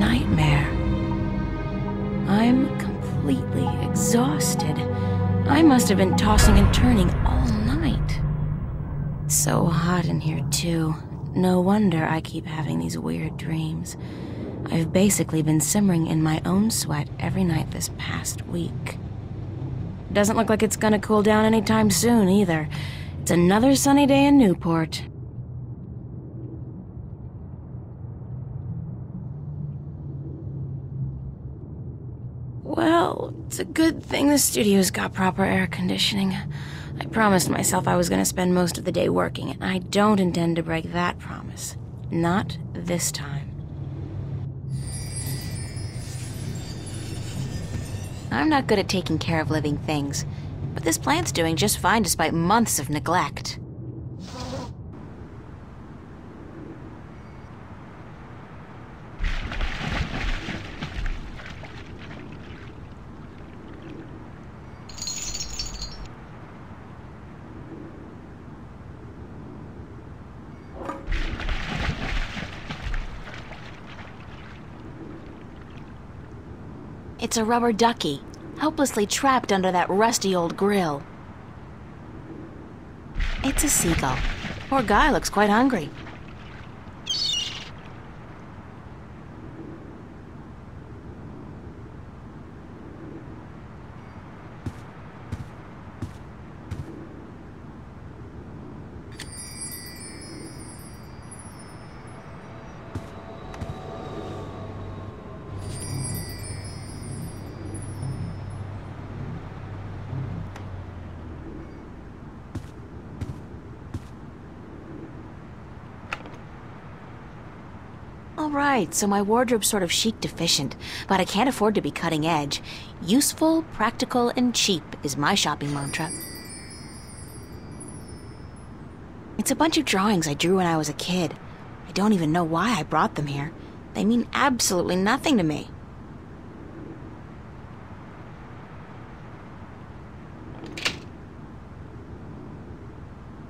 nightmare. I'm completely exhausted. I must have been tossing and turning all night. So hot in here, too. No wonder I keep having these weird dreams. I've basically been simmering in my own sweat every night this past week. Doesn't look like it's gonna cool down anytime soon, either. It's another sunny day in Newport. Well, it's a good thing the studio's got proper air conditioning. I promised myself I was gonna spend most of the day working, and I don't intend to break that promise. Not this time. I'm not good at taking care of living things, but this plant's doing just fine despite months of neglect. It's a rubber ducky, helplessly trapped under that rusty old grill. It's a seagull. Poor guy looks quite hungry. Alright, so my wardrobe's sort of chic deficient, but I can't afford to be cutting edge. Useful, practical, and cheap is my shopping mantra. It's a bunch of drawings I drew when I was a kid. I don't even know why I brought them here. They mean absolutely nothing to me.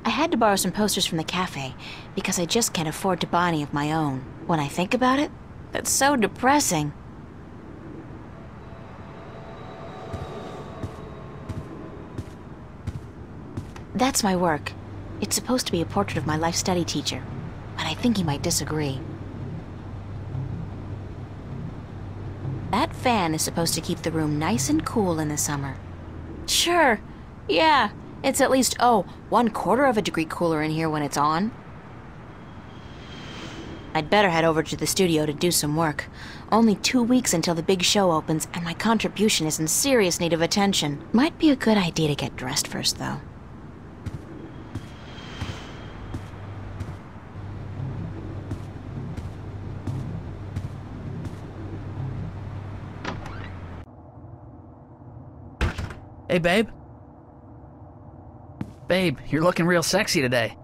I had to borrow some posters from the cafe, because I just can't afford to buy any of my own. When I think about it, that's so depressing. That's my work. It's supposed to be a portrait of my life study teacher, but I think he might disagree. That fan is supposed to keep the room nice and cool in the summer. Sure, yeah, it's at least, 1/4 of a degree cooler in here when it's on. I'd better head over to the studio to do some work. Only 2 weeks until the big show opens, and my contribution is in serious need of attention. Might be a good idea to get dressed first, though. Hey, babe. Babe, you're looking real sexy today.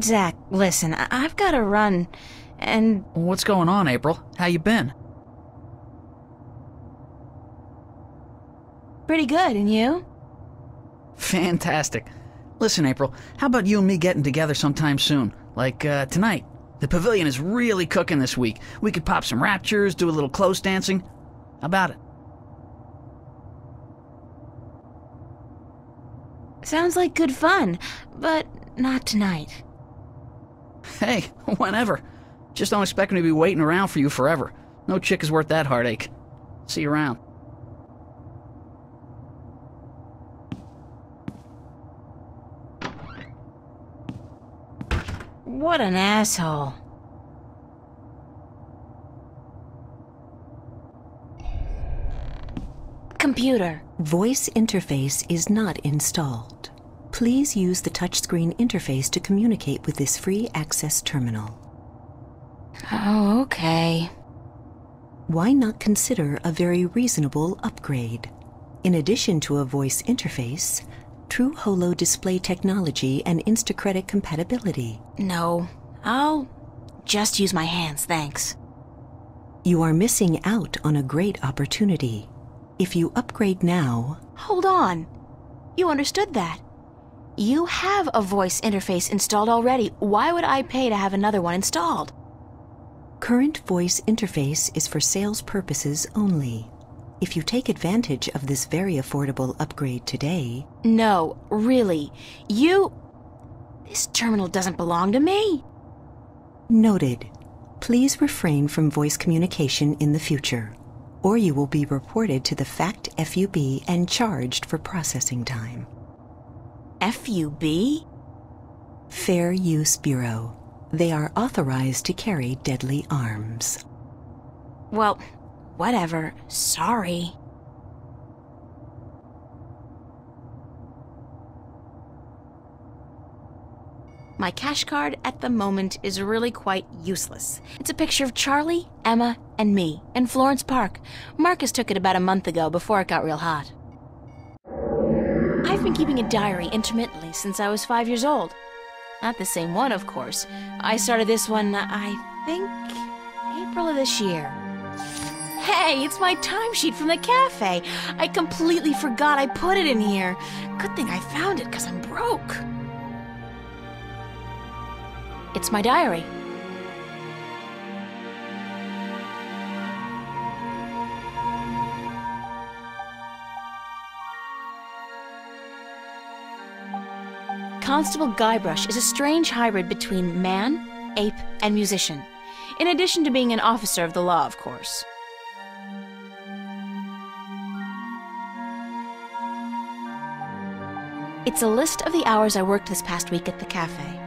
Zach, listen, I've got to run, and... What's going on, April? How you been? Pretty good, and you? Fantastic. Listen, April, how about you and me getting together sometime soon? Like, tonight. The pavilion is really cooking this week. We could pop some raptures, do a little close dancing. How about it? Sounds like good fun, but not tonight. Hey, whenever. Just don't expect me to be waiting around for you forever. No chick is worth that heartache. See you around. What an asshole. Computer. Voice interface is not installed. Please use the touchscreen interface to communicate with this free access terminal. Oh, okay. Why not consider a very reasonable upgrade? In addition to a voice interface, true holo display technology and Instacredit compatibility. No, I'll just use my hands, thanks. You are missing out on a great opportunity. If you upgrade now... Hold on. You understood that. You have a voice interface installed already. Why would I pay to have another one installed? Current voice interface is for sales purposes only. If you take advantage of this very affordable upgrade today... No, really. This terminal doesn't belong to me. Noted. Please refrain from voice communication in the future, or you will be reported to the FACT FUB and charged for processing time. FUB? Fair Use Bureau. They are authorized to carry deadly arms. Well, whatever. Sorry. My cash card at the moment is really quite useless. It's a picture of Charlie, Emma, and me in Florence Park. Marcus took it about a month ago before it got real hot. I've been keeping a diary intermittently since I was 5 years old. Not the same one, of course. I started this one, I think, April of this year. Hey, it's my timesheet from the cafe. I completely forgot I put it in here. Good thing I found it, 'cause I'm broke. It's my diary. Constable Guybrush is a strange hybrid between man, ape, and musician, in addition to being an officer of the law, of course. It's a list of the hours I worked this past week at the cafe.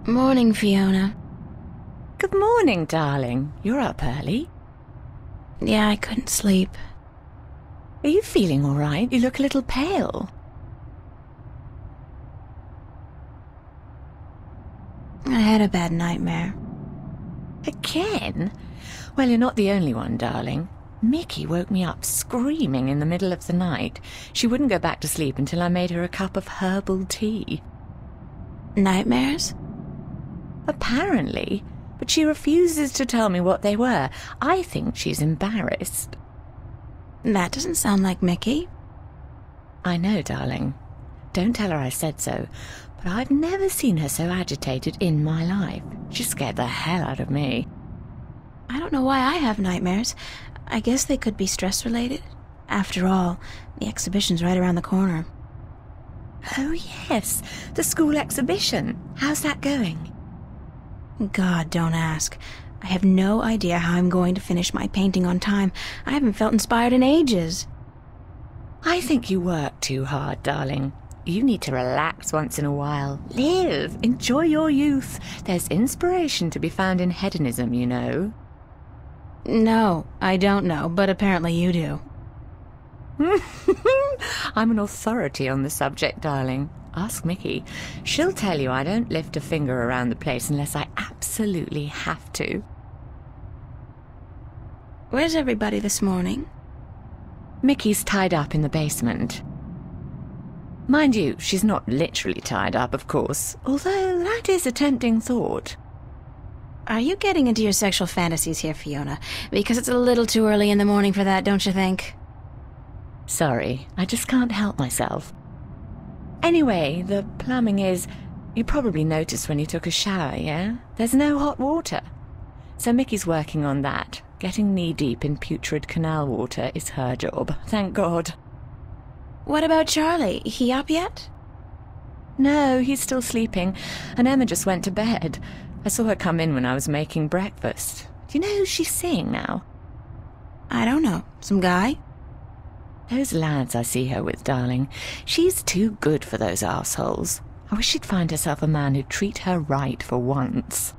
Morning, Fiona. Good morning, darling. You're up early. Yeah, I couldn't sleep. Are you feeling all right? You look a little pale. I had a bad nightmare. Again? Well, you're not the only one, darling. Mickey woke me up screaming in the middle of the night. She wouldn't go back to sleep until I made her a cup of herbal tea. Nightmares? Apparently, but she refuses to tell me what they were. I think she's embarrassed. That doesn't sound like Mickey. I know, darling. Don't tell her I said so, but I've never seen her so agitated in my life. She scared the hell out of me. I don't know why I have nightmares. I guess they could be stress-related. After all, the exhibition's right around the corner. Oh, yes, the school exhibition. How's that going? God, don't ask. I have no idea how I'm going to finish my painting on time. I haven't felt inspired in ages. I think you work too hard, darling. You need to relax once in a while. Live. Enjoy your youth. There's inspiration to be found in hedonism, you know. No, I don't know, but apparently you do. I'm an authority on the subject, darling. Ask Mickey. She'll tell you I don't lift a finger around the place unless I absolutely have to. Where's everybody this morning? Mickey's tied up in the basement. Mind you, she's not literally tied up, of course, although that is a tempting thought. Are you getting into your sexual fantasies here, Fiona? Because it's a little too early in the morning for that, don't you think? Sorry, I just can't help myself. Anyway, the plumbing is... You probably noticed when you took a shower, yeah? There's no hot water. So Mickey's working on that. Getting knee-deep in putrid canal water is her job, thank God. What about Charlie? He up yet? No, he's still sleeping, and Emma just went to bed. I saw her come in when I was making breakfast. Do you know who she's seeing now? I don't know. Some guy? Those lads I see her with, darling. She's too good for those arseholes. I wish she'd find herself a man who'd treat her right for once.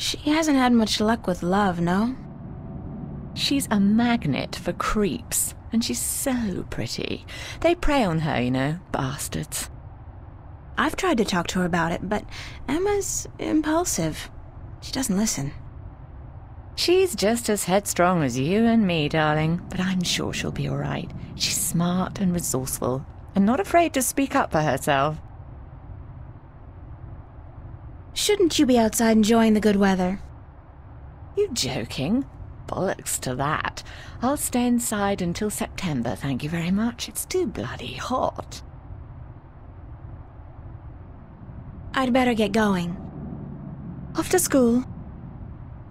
She hasn't had much luck with love, no? She's a magnet for creeps, and she's so pretty. They prey on her, you know, bastards. I've tried to talk to her about it, but Emma's impulsive. She doesn't listen. She's just as headstrong as you and me, darling, but I'm sure she'll be all right. She's smart and resourceful, and not afraid to speak up for herself. Shouldn't you be outside enjoying the good weather? You joking? Bollocks to that. I'll stay inside until September, thank you very much. It's too bloody hot. I'd better get going. Off to school?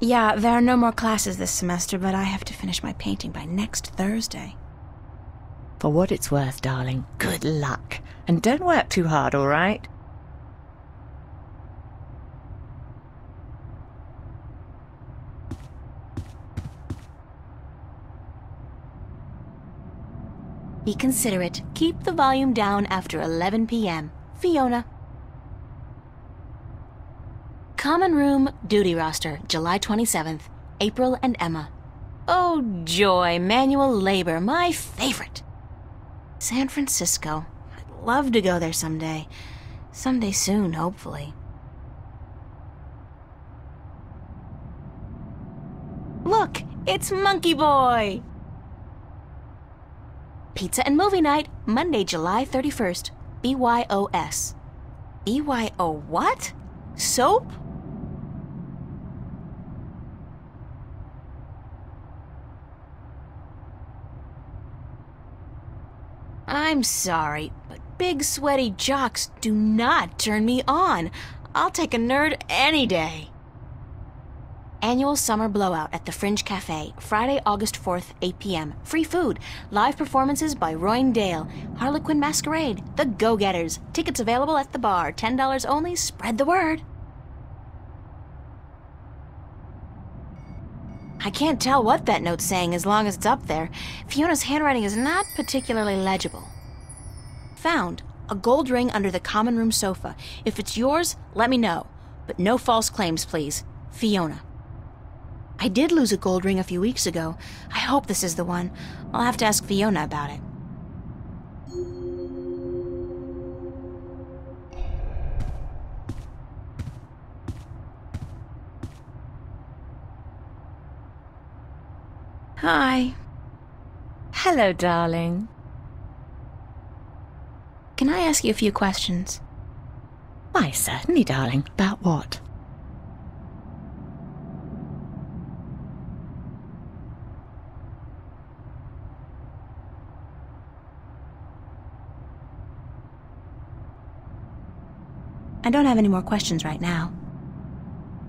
Yeah, there are no more classes this semester, but I have to finish my painting by next Thursday. For what it's worth, darling, good luck. And don't work too hard, all right? Be considerate. Keep the volume down after 11 p.m. Fiona. Common Room Duty Roster, July 27th. April and Emma. Oh, joy. Manual labor. My favorite. San Francisco. I'd love to go there someday. Someday soon, hopefully. Look! It's Monkey Boy! Pizza and movie night, Monday, July 31st. BYOS. BYO what? Soap? I'm sorry, but big sweaty jocks do not turn me on. I'll take a nerd any day. Annual Summer Blowout at the Fringe Cafe, Friday, August 4th, 8 p.m. Free food. Live performances by Royne Dale. Harlequin Masquerade. The Go-Getters. Tickets available at the bar. $10 only. Spread the word. I can't tell what that note's saying as long as it's up there. Fiona's handwriting is not particularly legible. Found. A gold ring under the common room sofa. If it's yours, let me know. But no false claims, please. Fiona. I did lose a gold ring a few weeks ago. I hope this is the one. I'll have to ask Fiona about it. Hi. Hello, darling. Can I ask you a few questions? Why, certainly, darling. About what? I don't have any more questions right now.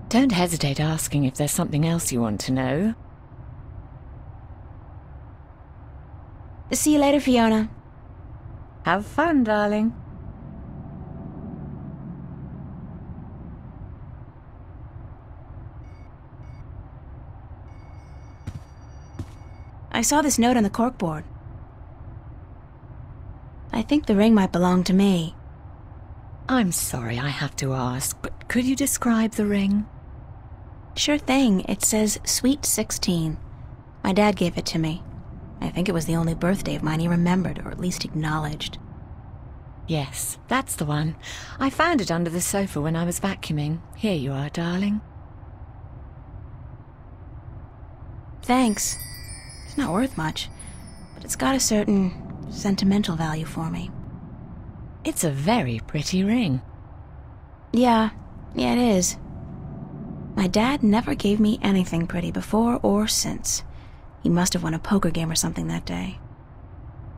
Don't hesitate asking if there's something else you want to know. See you later, Fiona. Have fun, darling. I saw this note on the corkboard. I think the ring might belong to me. I'm sorry I have to ask, but could you describe the ring? Sure thing. It says Sweet 16. My dad gave it to me. I think it was the only birthday of mine he remembered, or at least acknowledged. Yes, that's the one. I found it under the sofa when I was vacuuming. Here you are, darling. Thanks. It's not worth much, but it's got a certain sentimental value for me. It's a very pretty ring. Yeah, it is. My dad never gave me anything pretty before or since. He must have won a poker game or something that day.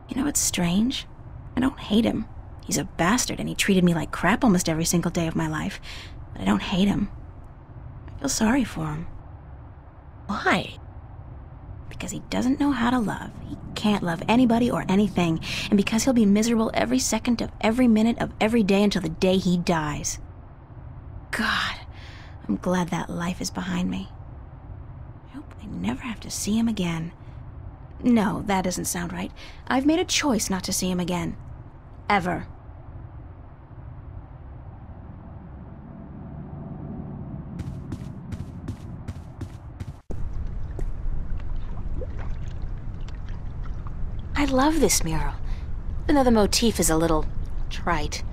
You know what's strange? I don't hate him. He's a bastard and he treated me like crap almost every single day of my life. But I don't hate him. I feel sorry for him. Why? Because he doesn't know how to love. He can't love anybody or anything. And because he'll be miserable every second of every minute of every day until the day he dies. God, I'm glad that life is behind me. I hope I never have to see him again. No, that doesn't sound right. I've made a choice not to see him again. Ever. I love this mural, even though the motif is a little trite.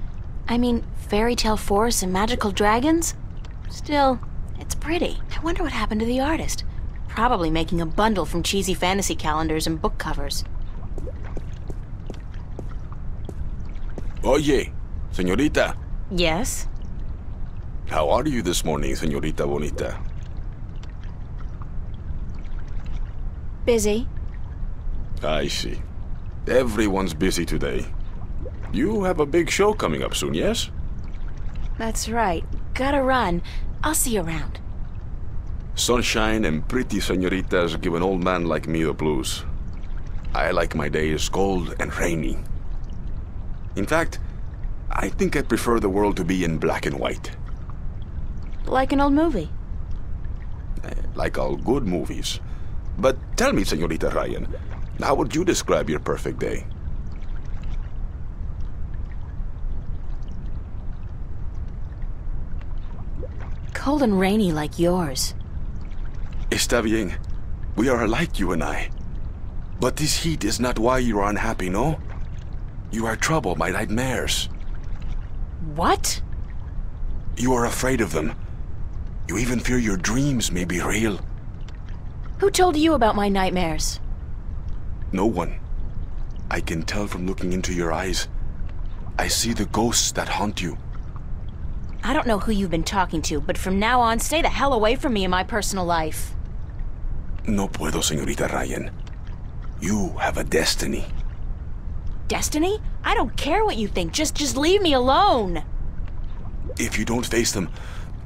I mean, fairy tale forests and magical dragons? Still, it's pretty. I wonder what happened to the artist. Probably making a bundle from cheesy fantasy calendars and book covers. Oye, señorita. Yes? How are you this morning, señorita bonita? Busy. I see. Everyone's busy today. You have a big show coming up soon, yes? That's right. Gotta run. I'll see you around. Sunshine and pretty señoritas give an old man like me the blues. I like my days cold and rainy. In fact, I think I prefer the world to be in black and white. Like an old movie. Like all good movies. But tell me, señorita Ryan, how would you describe your perfect day? Cold and rainy like yours. Está bien. We are alike, you and I. But this heat is not why you are unhappy, no? You are troubled by nightmares. What? You are afraid of them. You even fear your dreams may be real. Who told you about my nightmares? No one. I can tell from looking into your eyes. I see the ghosts that haunt you. I don't know who you've been talking to, but from now on, stay the hell away from me in my personal life. No puedo, señorita Ryan. You have a destiny. Destiny? I don't care what you think. Just leave me alone. If you don't face them,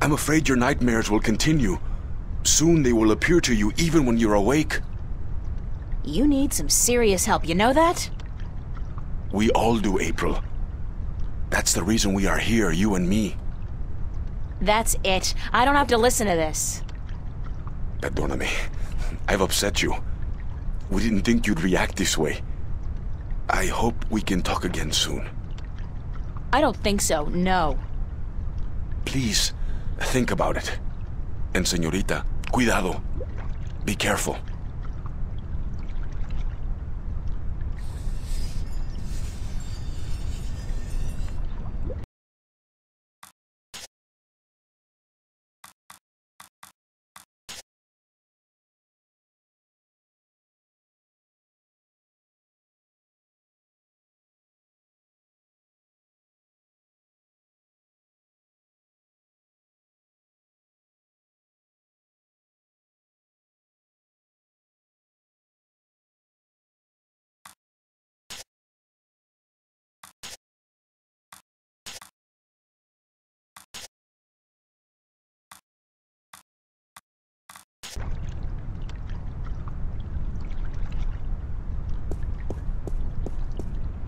I'm afraid your nightmares will continue. Soon they will appear to you even when you're awake. You need some serious help, you know that? We all do, April. That's the reason we are here, you and me. That's it. I don't have to listen to this. Perdóname. I've upset you. We didn't think you'd react this way. I hope we can talk again soon. I don't think so, no. Please, think about it. And señorita, cuidado. Be careful.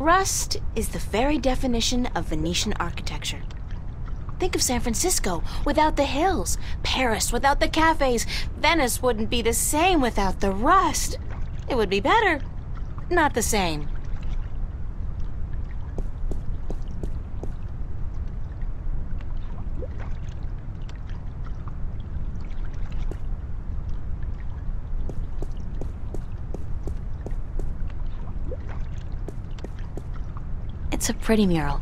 Rust is the very definition of Venetian architecture. Think of San Francisco without the hills, Paris without the cafes. Venice wouldn't be the same without the rust. It would be better, not the same. It's a pretty mural.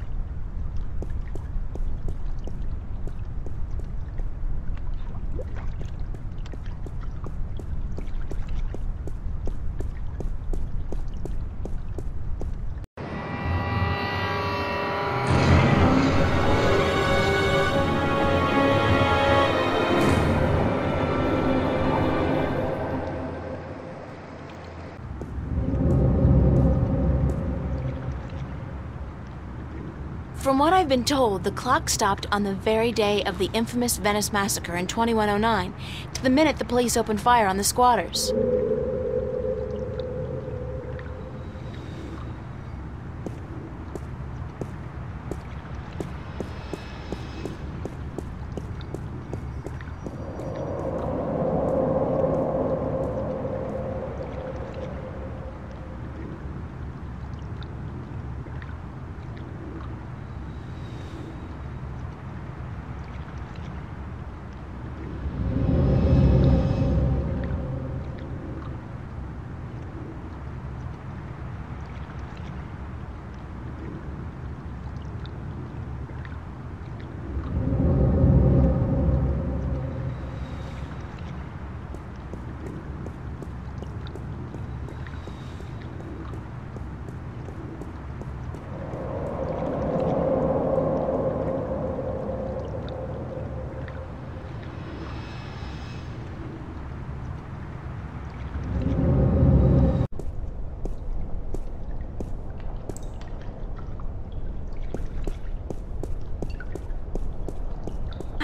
From what I've been told, the clock stopped on the very day of the infamous Venice massacre in 2109, to the minute the police opened fire on the squatters.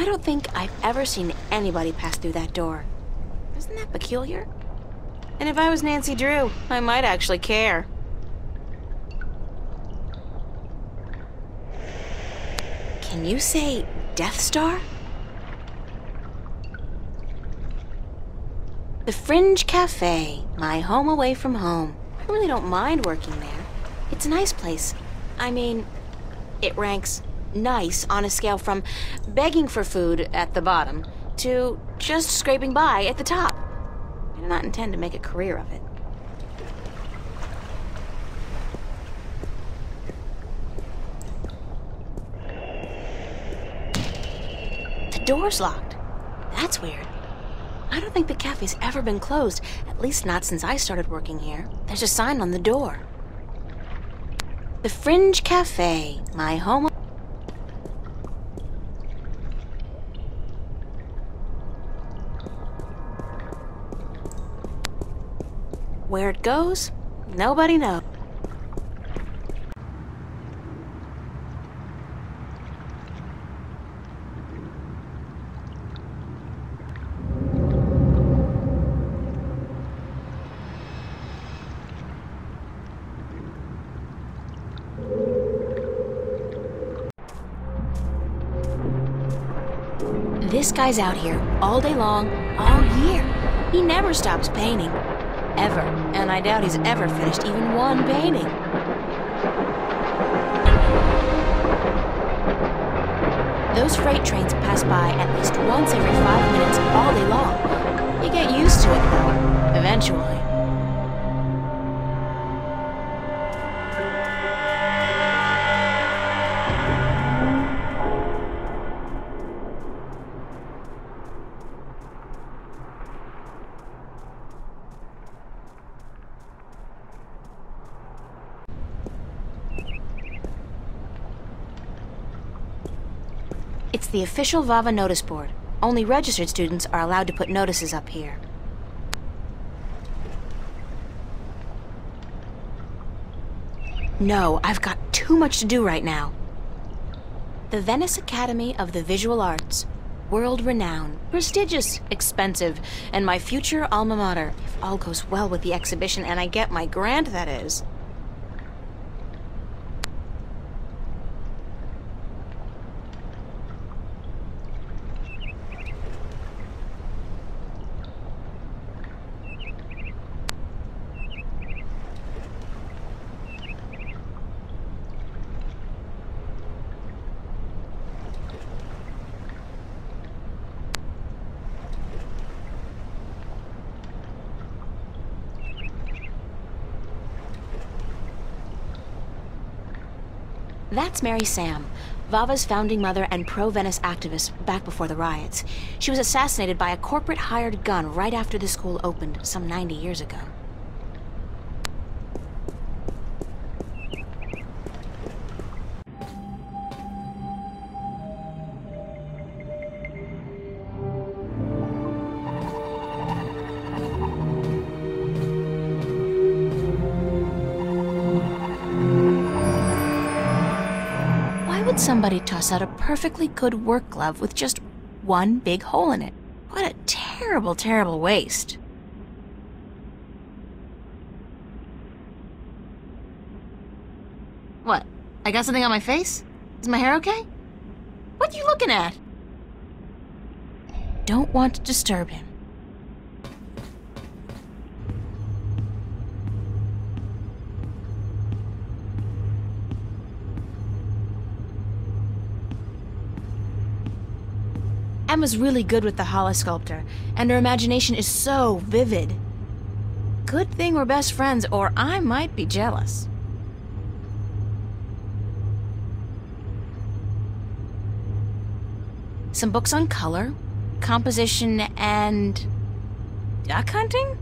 I don't think I've ever seen anybody pass through that door. Isn't that peculiar? And if I was Nancy Drew, I might actually care. Can you say Death Star? The Fringe Cafe, my home away from home. I really don't mind working there. It's a nice place. I mean, it ranks nice on a scale from begging for food at the bottom to just scraping by at the top. I do not intend to make a career of it. The door's locked. That's weird. I don't think the cafe's ever been closed, at least not since I started working here. There's a sign on the door. The Fringe Cafe, my home. Where it goes, nobody knows. This guy's out here all day long, all year. He never stops painting. Ever. And I doubt he's ever finished even one painting. Those freight trains pass by at least once every 5 minutes all day long. You get used to it, though, eventually. It's the official VAVA notice board. Only registered students are allowed to put notices up here. No, I've got too much to do right now. The Venice Academy of the Visual Arts. World-renowned, prestigious, expensive, and my future alma mater, if all goes well with the exhibition and I get my grant, that is. That's Mary Sam, VAVA's founding mother and pro-Venice activist back before the riots. She was assassinated by a corporate hired gun right after the school opened some 90 years ago. Somebody toss out a perfectly good work glove with just one big hole in it. What a terrible, terrible waste. What? I got something on my face? Is my hair okay? What are you looking at? Don't want to disturb him. Emma's really good with the holosculptor, and her imagination is so vivid. Good thing we're best friends, or I might be jealous. Some books on color, composition, and duck hunting?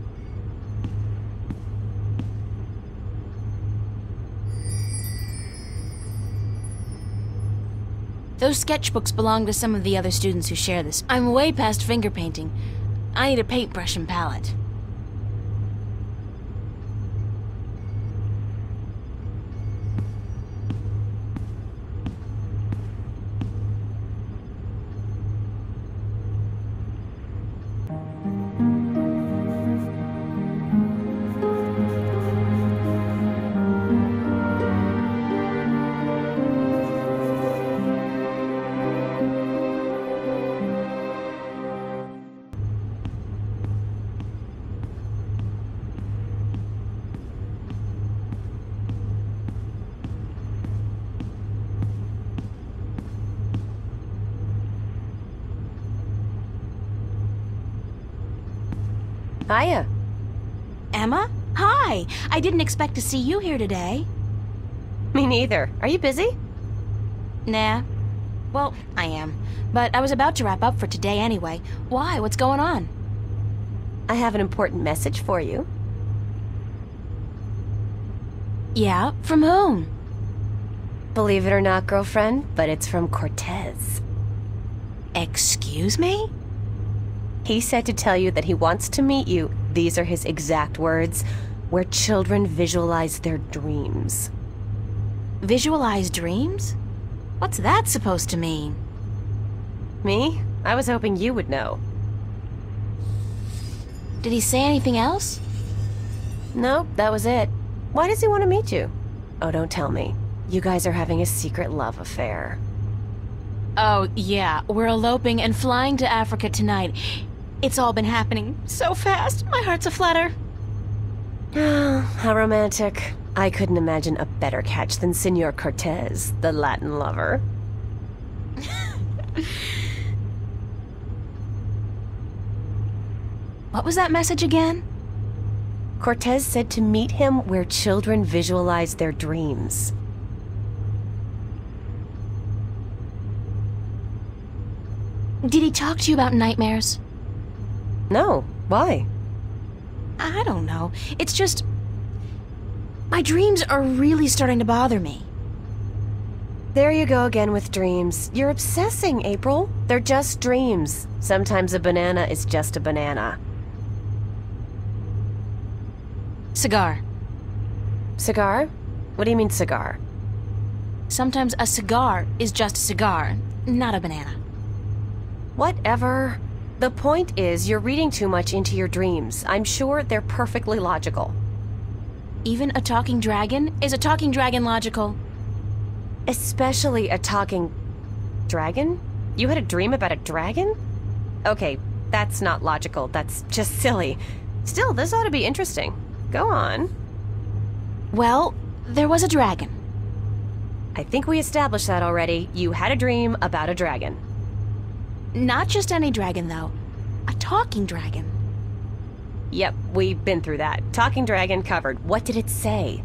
Those sketchbooks belong to some of the other students who share this. I'm way past finger painting. I need a paintbrush and palette. Hiya. Emma? Hi! I didn't expect to see you here today. Me neither. Are you busy? Nah. Well, I am. But I was about to wrap up for today anyway. Why? What's going on? I have an important message for you. Yeah? From whom? Believe it or not, girlfriend, but it's from Cortez. Excuse me? He said to tell you that he wants to meet you, these are his exact words, where children visualize their dreams. Visualize dreams? What's that supposed to mean? Me? I was hoping you would know. Did he say anything else? Nope, that was it. Why does he want to meet you? Oh, don't tell me. You guys are having a secret love affair. Oh, yeah. We're eloping and flying to Africa tonight. It's all been happening so fast. My heart's aflutter. How romantic. I couldn't imagine a better catch than Senor Cortez, the Latin lover. What was that message again? Cortez said to meet him where children visualize their dreams. Did he talk to you about nightmares? No. Why? I don't know. It's just... my dreams are really starting to bother me. There you go again with dreams. You're obsessing, April. They're just dreams. Sometimes a banana is just a banana. Cigar. Cigar? What do you mean cigar? Sometimes a cigar is just a cigar, not a banana. Whatever. The point is, you're reading too much into your dreams. I'm sure they're perfectly logical. Even a talking dragon? Is a talking dragon logical? Especially a talking... dragon? You had a dream about a dragon? Okay, that's not logical. That's just silly. Still, this ought to be interesting. Go on. Well, there was a dragon. I think we established that already. You had a dream about a dragon. Not just any dragon, though. A talking dragon. Yep, we've been through that. Talking dragon covered. What did it say?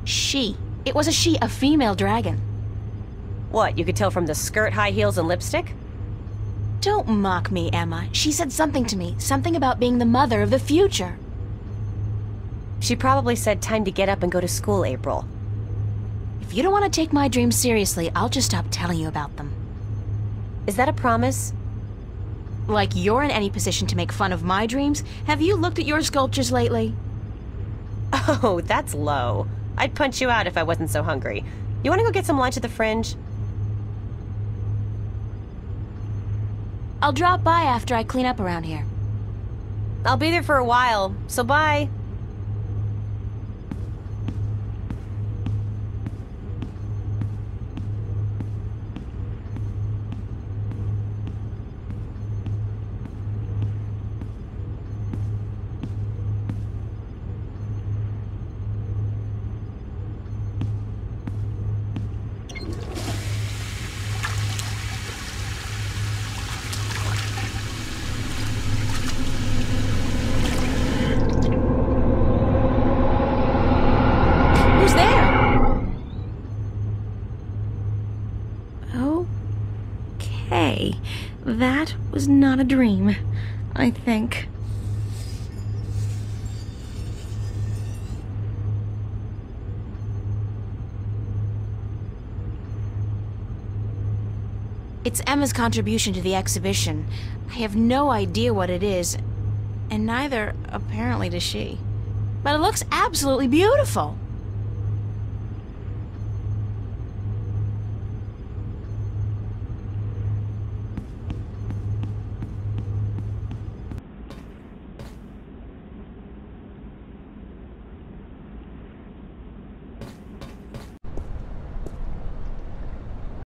She. It was a she, a female dragon. What, you could tell from the skirt, high heels, and lipstick? Don't mock me, Emma. She said something to me. Something about being the mother of the future. She probably said time to get up and go to school, April. If you don't want to take my dreams seriously, I'll just stop telling you about them. Is that a promise? Like you're in any position to make fun of my dreams? Have you looked at your sculptures lately? Oh, that's low. I'd punch you out if I wasn't so hungry. You want to go get some lunch at the Fringe? I'll drop by after I clean up around here. I'll be there for a while, so bye. That was not a dream, I think. It's Emma's contribution to the exhibition. I have no idea what it is, and neither, apparently, does she. But it looks absolutely beautiful.